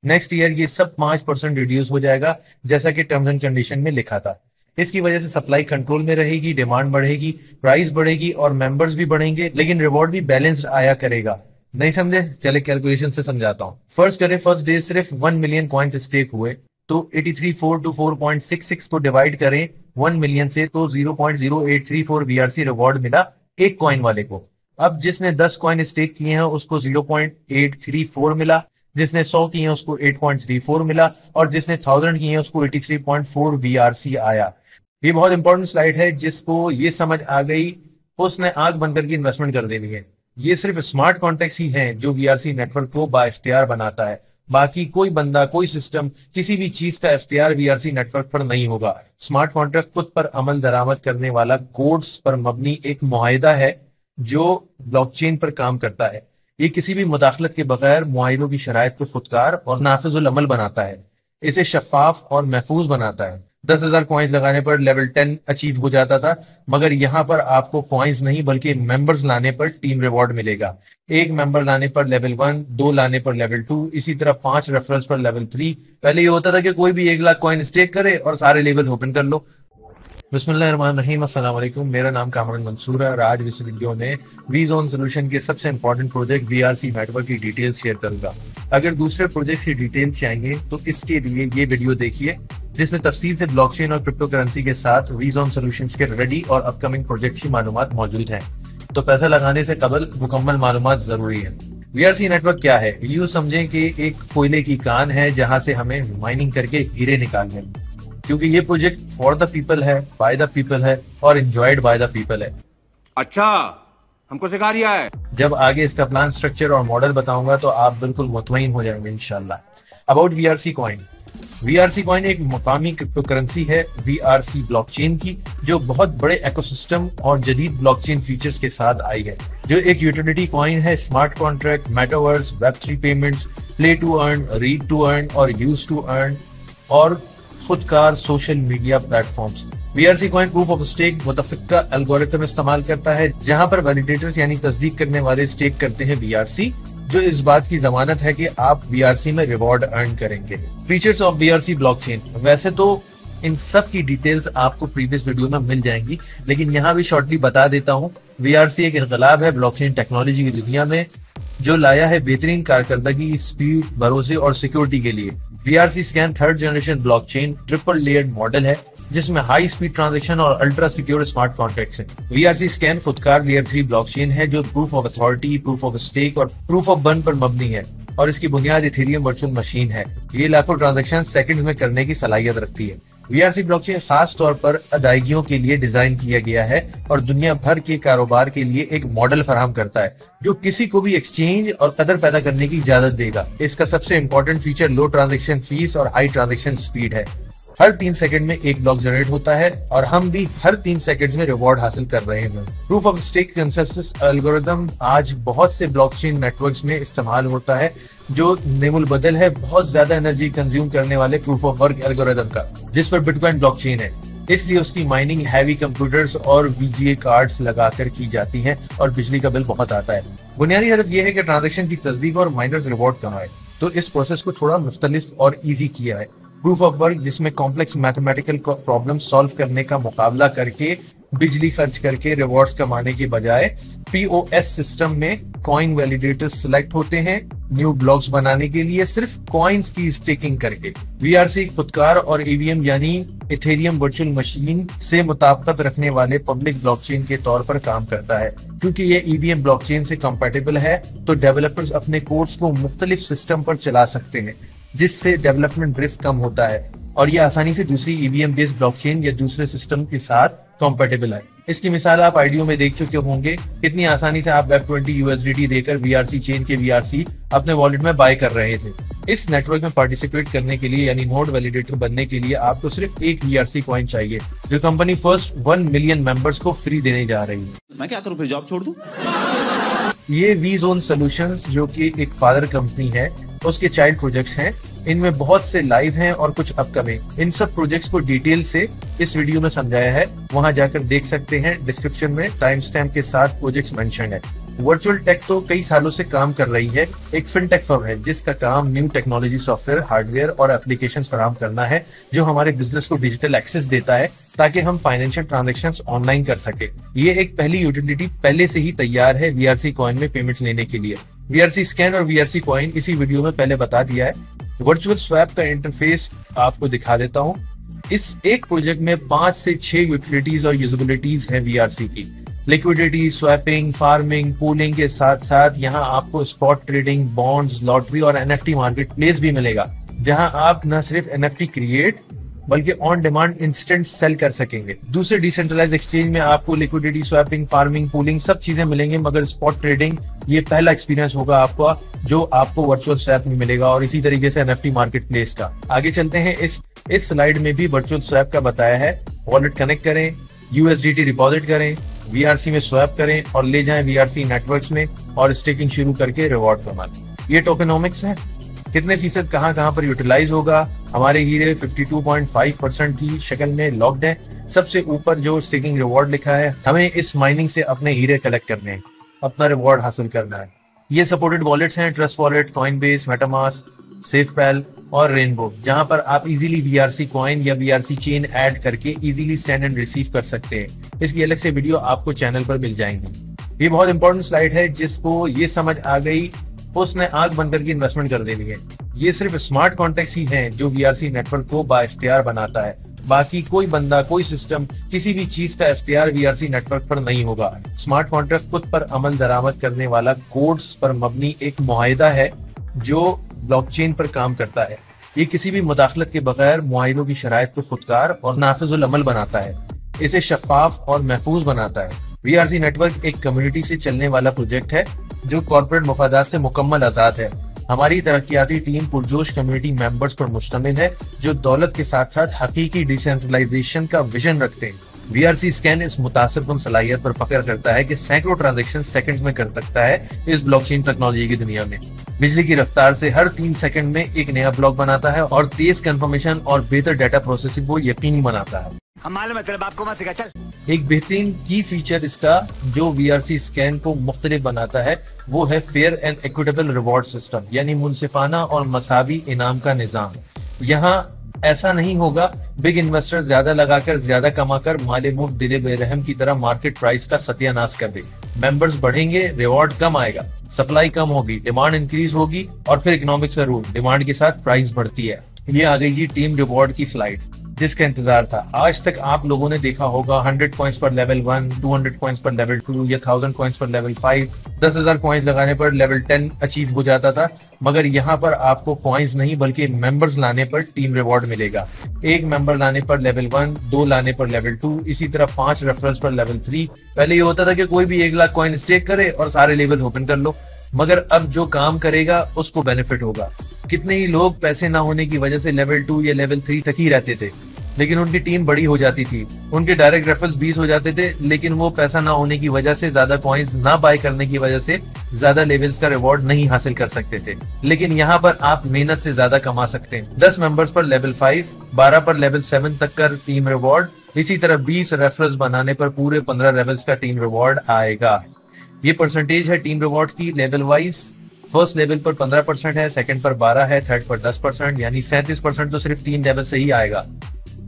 Next year ये सब 5% reduce हो जाएगा, जैसा कि टर्म्स एंड कंडीशन में लिखा था। इसकी वजह से सप्लाई कंट्रोल में रहेगी, डिमांड बढ़ेगी, प्राइस बढ़ेगी और मेंबर्स भी बढ़ेंगे, लेकिन रिवॉर्ड भी बैलेंस्ड आया करेगा। नहीं समझे? चले कैलकुलेशन से समझाता हूँ। फर्स्ट करें, फर्स्ट डे सिर्फ 1 मिलियन कॉइन्स स्टेक हुए, तो 83.424.66 को डिवाइड करें 1 मिलियन से, तो 0.0834 वीआरसी रिवॉर्ड मिला एक कॉइन वाले को। अब जिसने 10 कॉइन स्टेक किए हैं उसको 0.834 मिला, जिसने 100 किए हैं उसको 8.34 मिला, और जिसने 1000 किए हैं उसको 83.4 वीआरसी आया। ये बहुत इंपॉर्टेंट स्लाइड है, जिसको ये समझ आ गई उसने आंख बंद करके इन्वेस्टमेंट कर देनी है। ये सिर्फ स्मार्ट कॉन्ट्रैक्ट्स ही हैं जो वीआरसी नेटवर्क को बाइख्तियार बनाता है। बाकी कोई बंदा, कोई सिस्टम, किसी भी चीज का इख्तियार वीआरसी नेटवर्क पर नहीं होगा। स्मार्ट कॉन्ट्रैक्ट खुद पर अमल दरामद करने वाला कोड्स पर मबनी एक मुआहिदा है जो ब्लॉकचेन पर काम करता है। ये किसी भी मुदाखलत के बगैर मुआहिदों की शराइत को खुदकार और नाफिजुल अमल बनाता है। इसे शफाफ और महफूज बनाता है। 10,000 कॉइन्स लगाने पर लेवल 10 अचीव हो जाता था, मगर यहाँ पर आपको कॉइन्स नहीं बल्कि मेंबर्स लाने पर टीम रिवॉर्ड मिलेगा। एक मेंबर लाने पर लेवल 1, 2 लाने पर लेवल 2, इसी तरह 5 रेफरल्स पर लेवल 3। पहले ये होता था कि कोई भी 1 लाख कॉइन स्टेक करे और सारे लेवल ओपन कर लो। बिस्मिल्लाहिर्रहमानिर्रहीम, अस्सलाम वालेकुम। मेरा नाम कामरान मंसूर है और आज इस वीडियो में वीजोन सोल्यूशन के सबसे इंपॉर्टेंट प्रोजेक्ट वीआरसी नेटवर्क की डिटेल्स शेयर करूंगा। अगर दूसरे प्रोजेक्ट की डिटेल्स चाहिए तो इसके लिए ये वीडियो देखिए, जिसमें तफसील से ब्लॉकचेन और क्रिप्टो करेंसी के साथ वीजोन सोल्यूशंस के रेडी और अपकमिंग प्रोजेक्ट्स की मालूमात मौजूद हैं। तो पैसा लगाने से कबल मुकम्मल मालूमात जरूरी है। वीआरसी नेटवर्क क्या है? यूं समझें कि एक कोयले की कान है जहां से हमें माइनिंग करके हीरे निकालने हैं, क्योंकि ये प्रोजेक्ट फॉर द पीपल है, बाय द पीपल है और एंजॉयड बाय द पीपल है। अच्छा, हमको सिखा रिया है। जब आगे इसका प्लान, स्ट्रक्चर और मॉडल बताऊंगा तो आप बिल्कुल मुतमईन हो जाएंगे इंशाल्लाह। About VRC coin. VRC coin एक मकामी क्रिप्टो करेंसी है वीआरसी ब्लॉकचेन की, जो बहुत बड़े इकोसिस्टम और जदीद ब्लॉकचेन फीचर्स के साथ आई है। जो एक यूटिलिटी कॉइन है, स्मार्ट कॉन्ट्रैक्ट, मेटावर्स, वेब3 payments, play to earn, read to earn और यूज टू अर्न और खुदकार social media platforms. VRC coin proof of stake मुतफिका एल्गोरिथम इस्तेमाल करता है, जहां पर वैलिडेटर्स यानी तस्दीक करने वाले स्टेक करते हैं वीआरसी, जो इस बात की जमानत है कि आप वीआरसी में रिवॉर्ड अर्न करेंगे। Features of VRC blockchain. वैसे तो इन सब की डिटेल्स आपको प्रीवियस वीडियो में मिल जाएंगी, लेकिन यहाँ भी शॉर्टली बता देता हूँ। वीआरसी एक इनकलाब है ब्लॉकचेन टेक्नोलॉजी की दुनिया में, जो लाया है बेहतरीन कारकर्दगी, स्पीड, भरोसे और सिक्योरिटी के लिए। VRC scan 3rd generation blockchain triple layered model है, जिसमें हाई स्पीड ट्रांजैक्शन और अल्ट्रा सिक्योर स्मार्ट कॉन्ट्रैक्ट्स हैं। वीआरसी स्कैन खुदकार लेयर 3 ब्लॉकचेन है, जो proof of authority, proof of stake और प्रूफ ऑफ बर्न पर मबनी है, और इसकी बुनियाद इथेरियम वर्चुअल मशीन है। ये लाखों ट्रांजैक्शन सेकंड्स में करने की सलाहियत रखती है। वीआरसी ब्लॉकचेन खास तौर पर अदायगियों के लिए डिजाइन किया गया है और दुनिया भर के कारोबार के लिए एक मॉडल फराहम करता है, जो किसी को भी एक्सचेंज और कदर पैदा करने की इजाजत देगा। इसका सबसे इंपॉर्टेंट फीचर लो ट्रांजैक्शन फीस और हाई ट्रांजैक्शन स्पीड है। हर 3 सेकंड में एक ब्लॉक जनरेट होता है और हम भी हर 3 सेकंड्स में रिवॉर्ड हासिल कर रहे हैं। Proof of stake consensus algorithm आज बहुत से ब्लॉकचेन नेटवर्क्स में इस्तेमाल होता है, जो नेमुल बदल है बहुत ज्यादा एनर्जी कंज्यूम करने वाले प्रूफ ऑफ वर्क एल्गोरिथम का, जिस पर बिटकॉइन ब्लॉकचेन है। इसलिए उसकी माइनिंग हैवी कंप्यूटर्स और वीजीए कार्ड्स लगाकर की जाती है और बिजली का बिल बहुत आता है। बुनियादी हदफ यह है कि ट्रांजैक्शन की तस्दीक और माइनर्स रिवॉर्ड कमाए, तो इस प्रोसेस को थोड़ा मुख्तलिफ और ईजी किया है। प्रूफ ऑफ वर्क, जिसमें कॉम्प्लेक्स मैथमेटिकल प्रॉब्लम सॉल्व करने का मुकाबला करके बिजली खर्च करके रिवॉर्ड्स कमाने के बजाय पीओएस सिस्टम में कॉइन वैलिडेटर्स सिलेक्ट होते हैं न्यू ब्लॉक्स बनाने के लिए, सिर्फ कॉइन्स की स्टेकिंग करके। वीआरसी खुदकार और ईवीएम यानी इथेरियम वर्चुअल मशीन से मुताबिकत रखने वाले पब्लिक ब्लॉकचेन के तौर पर काम करता है। क्योंकि ये ईवीएम ब्लॉकचेन से कंपैटिबल है, तो डेवलपर्स अपने कोड्स को मुख्तलिफ सिस्टम पर चला सकते हैं, जिससे डेवलपमेंट रिस्क कम होता है और ये आसानी से दूसरी ईवीएम बेस्ड ब्लॉकचेन या दूसरे सिस्टम के साथ कंपैटिबल है। इसकी मिसाल आप आईडीओ में देख चुके होंगे, कितनी आसानी से आप वेब20 यूएसडीटी देकर वीआरसी चेन के वीआरसी अपने वॉलेट में बाय कर रहे थे। इस नेटवर्क में पार्टिसिपेट करने के लिए यानी नोड वैलिडेटर बनने के लिए आपको सिर्फ एक वीआरसी कॉइन चाहिए, जो कंपनी फर्स्ट 1 मिलियन मेंबर्स को फ्री देने जा रही है। मैं क्या करूं फिर, जॉब छोड़ दूं? ये वीजोन सोल्यूशंस, जो कि एक फादर कंपनी है, उसके चाइल्ड प्रोजेक्ट्स हैं। इनमें बहुत से लाइव हैं और कुछ अपकमिंग। इन सब प्रोजेक्ट्स को डिटेल से इस वीडियो में समझाया है, वहां जाकर देख सकते हैं। डिस्क्रिप्शन में टाइम स्टैम्प के साथ प्रोजेक्ट्स मेंशन है। वर्चुअल टेक तो कई सालों से काम कर रही है, एक फिनटेक फर्म है जिसका काम न्यू टेक्नोलॉजी, सॉफ्टवेयर, हार्डवेयर और एप्लीकेशंस फराहम करना है जो हमारे बिजनेस को डिजिटल एक्सेस देता है ताकि हम फाइनेंशियल ट्रांजैक्शंस ऑनलाइन कर सके। ये एक पहली यूटिलिटी पहले से ही तैयार है वीआरसी कॉइन में पेमेंट्स लेने के लिए। वीआरसी स्कैन और वीआरसी कॉइन इसी वीडियो में पहले बता दिया है। वर्चुअल स्वैप का इंटरफेस आपको दिखा देता हूँ। इस एक प्रोजेक्ट में 5 से 6 यूटिलिटीज और यूजिबिलिटीज है वीआरसी की। लिक्विडिटी, स्वैपिंग, फार्मिंग, पूलिंग के साथ साथ यहाँ आपको स्पॉट ट्रेडिंग, बॉन्ड्स, लॉटरी और एनएफटी मार्केट प्लेस भी मिलेगा जहाँ आप न सिर्फ एनएफटी क्रिएट बल्कि ऑन डिमांड इंस्टेंट सेल कर सकेंगे। दूसरे डिसेंट्रलाइज एक्सचेंज में आपको लिक्विडिटी, स्वैपिंग, फार्मिंग, पूलिंग सब चीजें मिलेंगे, मगर स्पॉट ट्रेडिंग ये पहला एक्सपीरियंस होगा आपका जो आपको वर्चुअल स्वैप में मिलेगा, और इसी तरीके से एनएफटी मार्केट प्लेस का। आगे चलते हैं। इस स्लाइड में भी वर्चुअल स्वैप का बताया है। वॉलेट कनेक्ट करें, यूएसडीटी डिपॉजिट करें, वीआरसी में स्वैप करें और ले जाएं वीआरसी नेटवर्क्स में और स्टेकिंग शुरू करके रिवॉर्ड कमाएं। ये टोकेनोमिक्स है। कितने फीसद कहां पर यूटिलाइज होगा। हमारे हीरे 52.5% की शक्ल में लॉक्ड है। सबसे ऊपर जो स्टेकिंग रिवॉर्ड लिखा है, हमें इस माइनिंग से अपने हीरे कलेक्ट करने हैं, अपना रिवॉर्ड हासिल करना है। ये सपोर्टेड वॉलेट्स हैं, ट्रस्ट वॉलेट, कॉइनबेस, मेटामास्क, सेफपैल और रेनबो, जहां पर आप इजीली वीआरसी कॉइन या वीआरसी चेन ऐड करके इजीली सेंड एंड रिसीव कर सकते हैं। इसकी अलग से वीडियो आपको चैनल पर मिल जाएंगी। ये बहुत इंपॉर्टेंट स्लाइड है। जिसको ये समझ आ गई उसने आंख बंद करके इन्वेस्टमेंट कर देनी है। ये सिर्फ स्मार्ट कॉन्ट्रैक्ट्स ही हैं जो वीआरसी नेटवर्क को बाइख्तियार बनाता है। बाकी कोई बंदा, कोई सिस्टम, किसी भी चीज का इख्तियार वीआरसी नेटवर्क पर नहीं होगा। स्मार्ट कॉन्ट्रैक्ट खुद पर अमल दरामद करने वाला कोड्स पर मबनी एक मुआहिदा है जो ब्लॉकचेन पर काम करता है। ये किसी भी मुदाखलत के बगैर मुआहिदों की शराइत को खुदकार और नाफिजुल अमल बनाता है। इसे शफाफ और महफूज बनाता है। वीआरसी नेटवर्क एक कम्युनिटी से चलने वाला प्रोजेक्ट है जो कॉर्पोरेट मफादात से मुकम्मल आजाद है। हमारी तरक्याती टीम पुरजोश कम्युनिटी मेंबर्स पर मुश्तमिल है जो दौलत के साथ साथ हकीकी डिसेंट्रलाइजेशन का विजन रखते हैं। वीआरसी स्कैन इस मुतासिर सलाहियत पर फख्र करता है कि सैकड़ों ट्रांजैक्शन सेकंड्स में कर सकता है। इस ब्लॉकचेन टेक्नोलॉजी की दुनिया में बिजली की रफ्तार से हर 3 सेकंड में एक नया ब्लॉक बनाता है और तेज कंफर्मेशन और बेहतर डाटा प्रोसेसिंग को यकीनी बनाता है। हम मालूम है तेरे बाप को मत सिखा, चल। एक बेहतरीन की फीचर इसका जो वीआरसी स्कैन को मुख्तलिफ बनाता है वो है fair and equitable reward system, यानी मुनसिफाना और मसावी इनाम का निजाम। यहाँ ऐसा नहीं होगा बिग इन्वेस्टर ज्यादा लगाकर ज्यादा कमाकर माले मुफ्त दिले बेरहम की तरह मार्केट प्राइस का सत्यानाश कर दे। मेंबर्स बढ़ेंगे, रिवॉर्ड कम आएगा, सप्लाई कम होगी, डिमांड इंक्रीज होगी और फिर इकोनॉमिक्स का रूल, डिमांड के साथ प्राइस बढ़ती है। ये आ गई जी टीम रिवॉर्ड की स्लाइड जिसका इंतजार था। आज तक आप लोगों ने देखा होगा 100 कॉइंस पर लेवल 1, 200 कॉइंस पर लेवल 2 या 1000 कॉइंस पर लेवल 5, 10,000 कॉइंस लगाने पर लेवल 10 अचीव हो जाता था। मगर यहाँ पर आपको कॉइंस नहीं बल्कि मेंबर्स लाने पर टीम रिवॉर्ड मिलेगा। एक मेंबर लाने पर लेवल 1, 2 लाने पर लेवल 2, इसी तरह 5 रेफरल्स पर लेवल 3। पहले ये होता था कि कोई भी 1 लाख कॉइन स्टेक करे और सारे लेवल ओपन कर लो, मगर अब जो काम करेगा उसको बेनिफिट होगा। कितने ही लोग पैसे ना होने की वजह से लेवल 2 या लेवल 3 तक ही रहते थे, लेकिन उनकी टीम बड़ी हो जाती थी, उनके डायरेक्ट रेफरल्स 20 हो जाते थे, लेकिन वो पैसा ना होने की वजह से, ज्यादा कॉइंस ना बाय करने की वजह से ज्यादा लेवल्स का रिवॉर्ड नहीं हासिल कर सकते थे। लेकिन यहाँ पर आप मेहनत से ज्यादा कमा सकते हैं। 10 मेंबर्स पर लेवल 5, 12 पर लेवल 7 तक का टीम रिवॉर्ड, इसी तरह 20 रेफरल्स बनाने पर पूरे 15 लेवल्स का टीम रिवॉर्ड आएगा। ये परसेंटेज है टीम रिवॉर्ड की लेवल वाइज। फर्स्ट लेवल पर 15% है, सेकंड पर 12 है, थर्ड पर 10%, यानी 37% तो सिर्फ 3 लेवल से ही आएगा।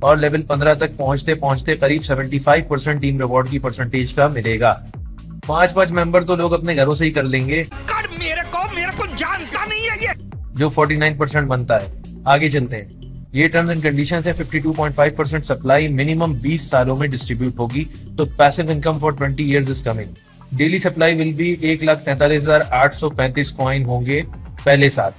और लेवल 15 तक पहुंचते पहुंचते करीब 75% टीम रिवॉर्ड की परसेंटेज का मिलेगा। 5 मेंबर तो लोग अपने घरों से ही कर लेंगे, मेरे को जानता नहीं है ये, जो 49% बनता है। आगे चलते हैं। ये टर्म्स एंड कंडीशंस है। 52.5% सप्लाई मिनिमम 20 सालों में डिस्ट्रीब्यूट होगी, तो passive income for 20 years is coming. Daily supply will be 1,43,835 coin होंगे पहले साल।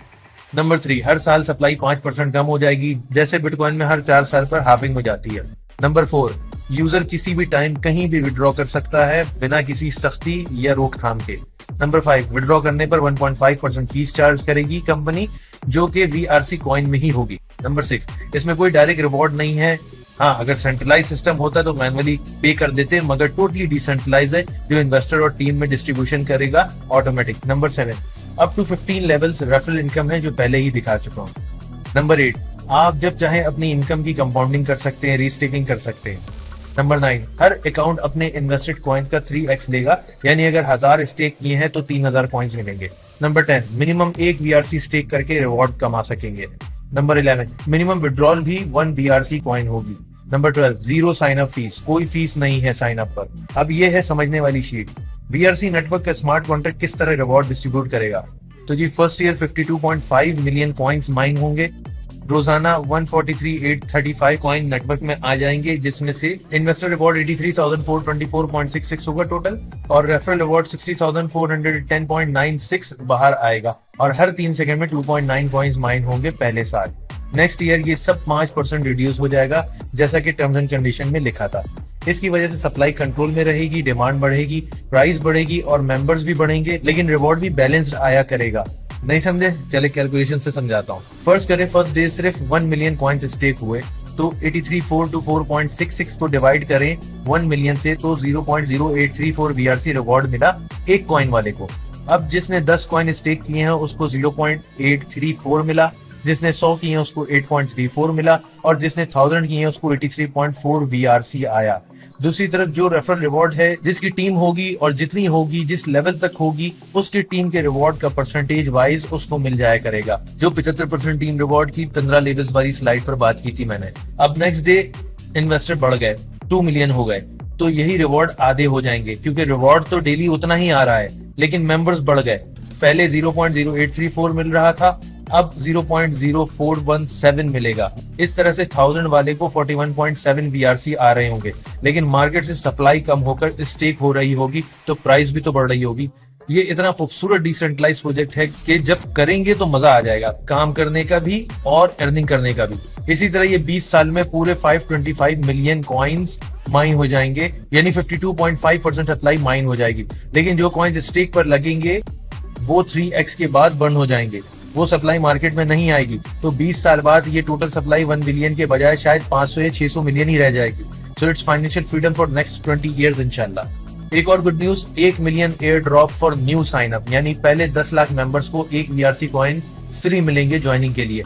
नंबर 3, हर साल सप्लाई 5% कम हो जाएगी, जैसे बिटकॉइन में हर 4 साल पर हाफिंग हो जाती है। नंबर 4, यूजर किसी भी टाइम कहीं भी विड्रॉ कर सकता है बिना किसी सख्ती या रोकथाम के। नंबर 5, विड्रॉ करने पर 1.5% फीस चार्ज करेगी कंपनी, जो कि वीआरसी कॉइन में ही होगी। नंबर 6, इसमें कोई डायरेक्ट रिवॉर्ड नहीं है। हाँ, अगर सेंट्रलाइज सिस्टम होता तो मैनुअली पे कर देते, मगर टोटली डिसेंट्रलाइज है जो इन्वेस्टर और टीम में डिस्ट्रीब्यूशन करेगा automatic. Number 7, up to 15 levels referral income है, जो पहले ही दिखा चुका हूँ। नंबर 8, आप जब चाहे अपनी इनकम की कंपाउंडिंग कर सकते हैं, रीस्टेकिंग कर सकते हैं। नंबर 9, हर अकाउंट अपने इन्वेस्टेड कॉइन्स का 3x लेगा, यानी अगर 1000 स्टेक किए हैं तो 3000 कॉइन्स मिलेंगे। नंबर 10, मिनिमम 1 BRC स्टेक करके रिवॉर्ड कमा सकेंगे। नंबर 11, मिनिमम विड्रॉल भी 1 BRC कॉइन होगी। Number 12, zero sine up fees, कोई फीस नहीं है साइन अप पर। अब ये है समझने वाली शीट। BRC नेटवर्क का स्मार्ट कॉन्ट्रैक्ट किस तरह रिवॉर्ड डिस्ट्रीब्यूट करेगा। तो जी first year 52.5 million coins mine होंगे, रोजाना 143,835 कॉइन नेटवर्क में आ जाएंगे, जिसमें से इन्वेस्टर रिवॉर्ड 83,424.66 होगा टोटल, और रेफरल रिवॉर्ड 60,410.96 बाहर आएगा, और हर 3 सेकंड में 2.9 कॉइन्स माइन होंगे पहले साल। नेक्स्ट ईयर ये सब 5% रिड्यूस हो जाएगा, जैसा कि टर्म्स एंड कंडीशन में लिखा था। इसकी वजह से सप्लाई कंट्रोल में रहेगी, डिमांड बढ़ेगी, प्राइस बढ़ेगी और मेंबर्स भी बढ़ेंगे, लेकिन रिवॉर्ड भी बैलेंस्ड आया करेगा। नहीं समझे? चले कैलकुलेशन से समझाता हूँ। फर्स्ट करें, फर्स्ट डे सिर्फ 1 मिलियन कॉइन्स स्टेक हुए, तो 83,424.66 को डिवाइड करें 1 मिलियन से, तो 0.0834 BRC रिवॉर्ड मिला एक कॉइन वाले को। अब जिसने 10 कॉइन स्टेक किए हैं उसको 0.834 मिला, जिसने 100 किए हैं उसको 8.34 मिला, और जिसने 1000 किए हैं उसको 83.4 BRC आया। दूसरी तरफ जो रेफरल रिवॉर्ड है, जिसकी टीम होगी और जितनी होगी, जिस लेवल तक होगी, उसकी टीम के रिवॉर्ड का परसेंटेज वाइज उसको मिल जाया करेगा। जो 75% टीम रिवॉर्ड की 15 लेवल्स वाली स्लाइड पर बात की थी मैंने। अब नेक्स्ट डे इन्वेस्टर बढ़ गए, 2 मिलियन हो गए, तो यही रिवॉर्ड आधे हो जाएंगे, क्योंकि रिवॉर्ड तो डेली उतना ही आ रहा है, लेकिन मेंबर्स बढ़ गए। पहले 0.0834 मिल रहा था, अब 0.0417 मिलेगा। इस तरह से 1000 वाले को 41.7 BRC आ रहे होंगे, लेकिन मार्केट से सप्लाई कम होकर स्टेक हो रही होगी, तो प्राइस भी तो बढ़ रही होगी। ये इतना खूबसूरत डिसेंट्रलाइज प्रोजेक्ट है कि जब करेंगे तो मजा आ जाएगा, काम करने का भी और अर्निंग करने का भी। इसी तरह ये 20 साल में पूरे 525 मिलियन कॉइन्स माइन हो जाएंगे, यानी 52.5% सप्लाई माइन हो जाएगी। लेकिन जो कॉइन्स स्टेक पर लगेंगे वो 3x के बाद बर्न हो जाएंगे, वो सप्लाई मार्केट में नहीं आएगी। तो 20 साल बाद ये टोटल सप्लाई 1 बिलियन के बजाय शायद 500 या 600 मिलियन ही रह जाएगी। So it's financial freedom for next 20 years इंशाल्लाह। एक और good news, 1 million air drop for new sign up, यानी पहले 10 लाख मेंबर्स को 1 BRC कॉइन फ्री मिलेंगे ज्वाइनिंग के लिए।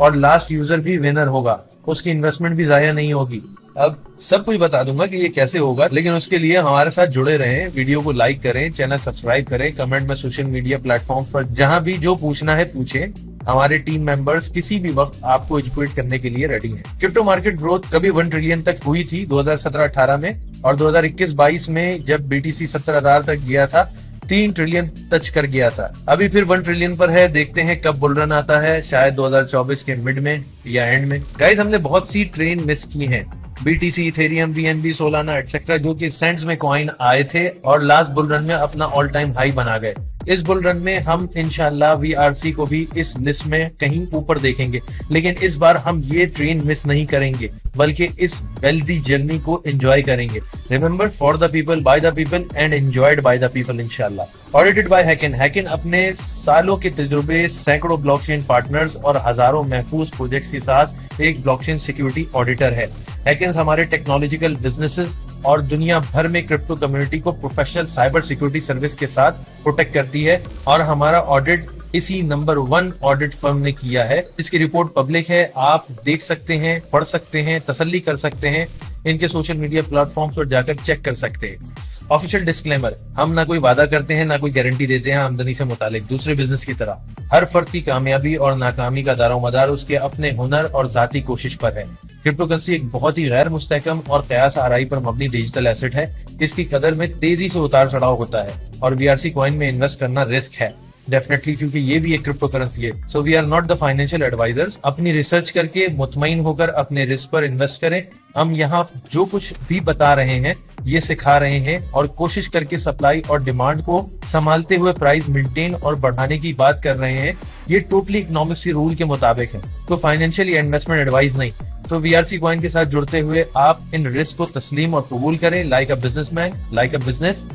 और लास्ट यूजर भी विनर होगा, उसकी इन्वेस्टमेंट भी जाया नहीं होगी। अब सब कुछ बता दूंगा कि ये कैसे होगा, लेकिन उसके लिए हमारे साथ जुड़े रहें, वीडियो को लाइक करें, चैनल सब्सक्राइब करें, कमेंट में सोशल मीडिया प्लेटफॉर्म पर जहां भी जो पूछना है पूछें। हमारे टीम मेंबर्स किसी भी वक्त आपको एजुकेट करने के लिए रेडी हैं। क्रिप्टो मार्केट ग्रोथ कभी 1 ट्रिलियन तक हुई थी 2017-18 में, और 2021-22 में जब BTC 70,000 तक गया था 3 ट्रिलियन टच कर गया था। अभी फिर 1 ट्रिलियन पर है, देखते हैं कब बुल रन आता है, शायद 2024 के मिड में या एंड में। गाइस, हमने बहुत सी ट्रेन मिस की हैं, BTC, Ethereum, BNB, Solana etcetera, जो कि सेंट्स में कॉइन आए थे और लास्ट बुल रन में अपना ऑल टाइम हाई बना गए। इस बुल रन में हम इंशाल्लाह VRC को भी इस लिस्ट में कहीं ऊपर देखेंगे, लेकिन इस बार हम ये ट्रेन मिस नहीं करेंगे, बल्कि इस वेल्दी जर्नी को एंजॉय करेंगे। Remember, for the people, by the people and enjoyed by the people इंशाल्लाह। Audited by Hacken. हैकन अपने सालों के तजुर्बे, सैकड़ों ब्लॉकचेन पार्टनर्स और हजारों महफूज प्रोजेक्ट्स के साथ एक ब्लॉकचेन सिक्योरिटी ऑडिटर है। हैकन्स हमारे टेक्नोलॉजिकल बिजनेसेस और दुनिया भर में क्रिप्टो कम्युनिटी को प्रोफेशनल साइबर सिक्योरिटी सर्विस के साथ प्रोटेक्ट करती है, और हमारा ऑडिट इसी नंबर 1 ऑडिट फर्म ने किया है। इसकी रिपोर्ट पब्लिक है, आप देख सकते हैं, पढ़ सकते हैं, तसल्ली कर सकते हैं, इनके सोशल मीडिया प्लेटफॉर्म्स पर जाकर चेक कर सकते हैं। ऑफिशियल डिस्क्लेमर, हम ना कोई वादा करते हैं ना कोई गारंटी देते हैं आमदनी से मुतालिक, दूसरे बिजनेस की तरह। हर फर्द की कामयाबी और नाकामी का दारोमदार उसके अपने हुनर और जाती कोशिश पर है। क्रिप्टो करेंसी एक बहुत ही गैर मुस्तहकम और कयास आराई पर मबनी डिजिटल एसेट है। इसकी कदर में तेजी से उतार चढ़ाव होता है, और BRC कॉइन में इन्वेस्ट करना रिस्क है डेफिनेटली, क्योंकि ये भी एक क्रिप्टो करेंसी है। So we are not the financial advisers. अपनी रिसर्च करके मुतमईन होकर अपने रिस्क पर इन्वेस्ट करें। हम यहाँ जो कुछ भी बता रहे हैं ये सिखा रहे हैं, और कोशिश करके सप्लाई और डिमांड को संभालते हुए प्राइस मेंटेन और बढ़ाने की बात कर रहे हैं। ये टोटली इकोनॉमिक्स के रूल के मुताबिक है, तो फाइनेंशियल या इन्वेस्टमेंट एडवाइस नहीं। तो VRC कॉइन के साथ जुड़ते हुए आप इन रिस्क को तस्लीम और कबूल करें, like a businessman, like a business,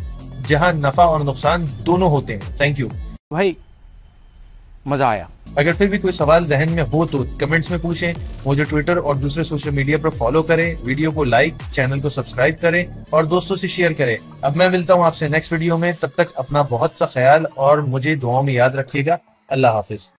जहां नफा और नुकसान दोनों होते हैं। थैंक यू भाई, मजा आया। अगर फिर भी कोई सवाल जहन में हो तो कमेंट्स में पूछें। मुझे ट्विटर और दूसरे सोशल मीडिया पर फॉलो करें, वीडियो को लाइक, चैनल को सब्सक्राइब करें और दोस्तों से शेयर करें। अब मैं मिलता हूं आपसे नेक्स्ट वीडियो में, तब तक अपना बहुत सा ख्याल और मुझे दुआओं में याद रखिएगा। अल्लाह हाफिज।